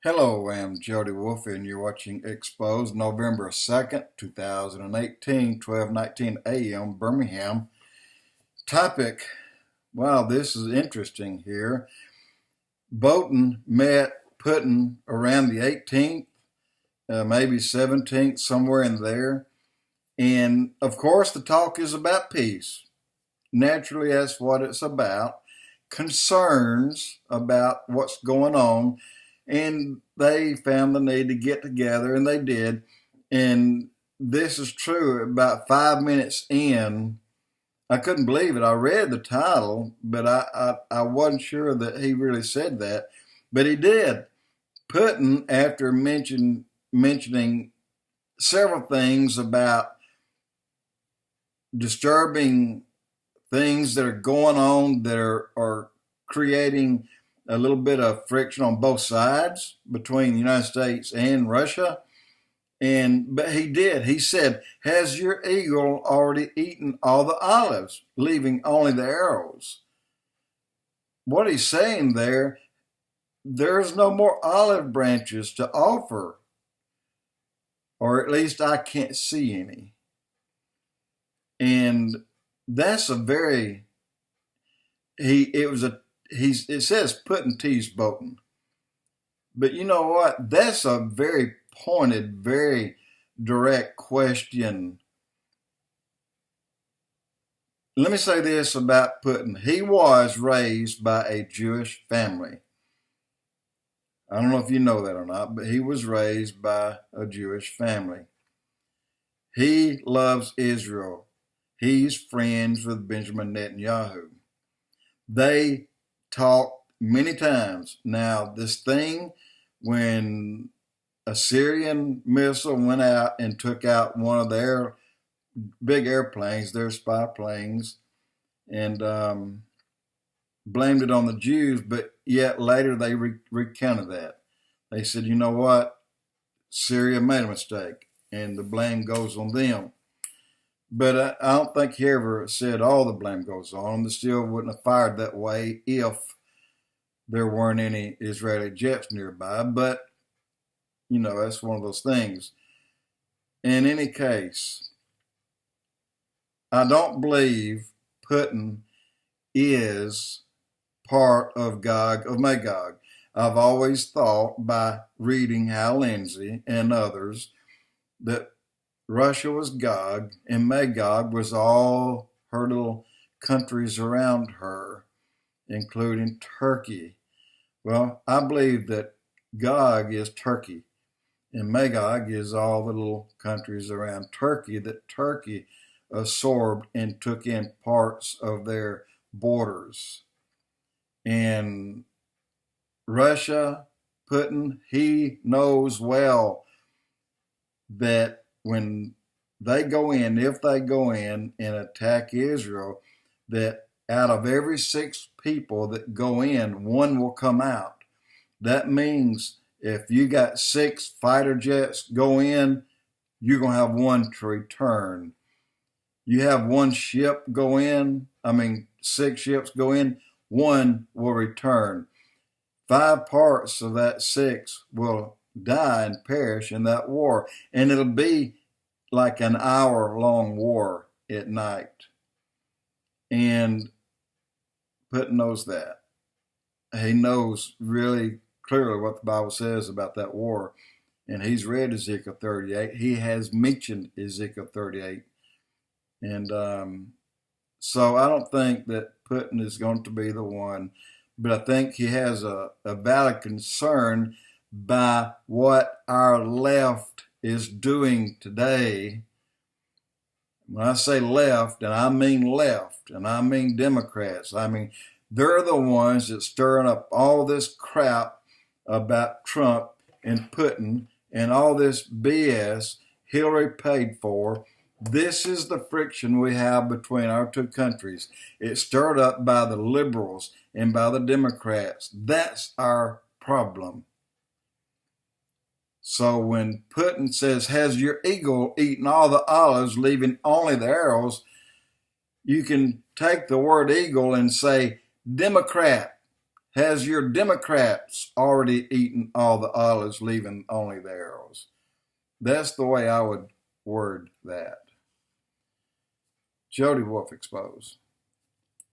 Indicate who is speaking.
Speaker 1: Hello, I'm Jody Wolfe, and you're watching Expoz, November 2nd, 2018, 12:19 a.m., Birmingham. Topic, wow, this is interesting here. BOLTON met Putin around the 18th, maybe 17th, somewhere in there. And, of course, the talk is about peace. Naturally, that's what it's about. Concerns about what's going on. And they found the need to get together, and they did. And this is true. About 5 minutes in, I couldn't believe it. I read the title, but I wasn't sure that he really said that. But he did. Putin, after mentioning several things about disturbing things that are going on that are creating a little bit of friction on both sides between the United States and Russia. But he did. He said, "Has your eagle already eaten all the olives, leaving only the arrows?" What he's saying there's no more olive branches to offer, or at least I can't see any. And that's it says Putin teased BOLTON. But you know what? That's a very pointed, very direct question. Let me say this about Putin. He was raised by a Jewish family. I don't know if you know that or not, but he was raised by a Jewish family. He loves Israel. He's friends with Benjamin Netanyahu. They talked many times. Now, this thing, when a Syrian missile went out and took out one of their big airplanes, their spy planes, and blamed it on the Jews, but yet later they recounted that. They said, you know what? Syria made a mistake, and the blame goes on them. But I don't think he ever said all the blame goes on them. They still wouldn't have fired that way if there weren't any Israeli jets nearby. But, you know, that's one of those things. In any case, I don't believe Putin is part of Gog of Magog. I've always thought by reading Hal Lindsey and others that Russia was Gog, and Magog was all her little countries around her, including Turkey. Well, I believe that Gog is Turkey, and Magog is all the little countries around Turkey that Turkey absorbed and took in parts of their borders. And Russia, Putin, he knows well that when they go in, if they go in and attack Israel, that out of every 6 people that go in, 1 will come out. That means if you got 6 fighter jets go in, you're going to have 1 to return. You have 1 ship go in, 6 ships go in, 1 will return. 5 parts of that 6 will die and perish in that war. And it'll be like an hour-long war at night. And Putin knows that. He knows really clearly what the Bible says about that war. And he's read Ezekiel 38. He has mentioned Ezekiel 38. And so I don't think that Putin is going to be the one. But I think he has a valid concern by what our left is doing today. When I say left, and I mean Democrats, they're the ones that stirring up all this crap about Trump and Putin and all this BS Hillary paid for. This is the friction we have between our 2 countries. It's stirred up by the liberals and by the Democrats. That's our problem. So when Putin says, "Has your eagle eaten all the olives, leaving only the arrows?" you can take the word eagle and say, Democrat, Has your Democrats already eaten all the olives, leaving only the arrows? That's the way I would word that. Jody Wolf Expoz.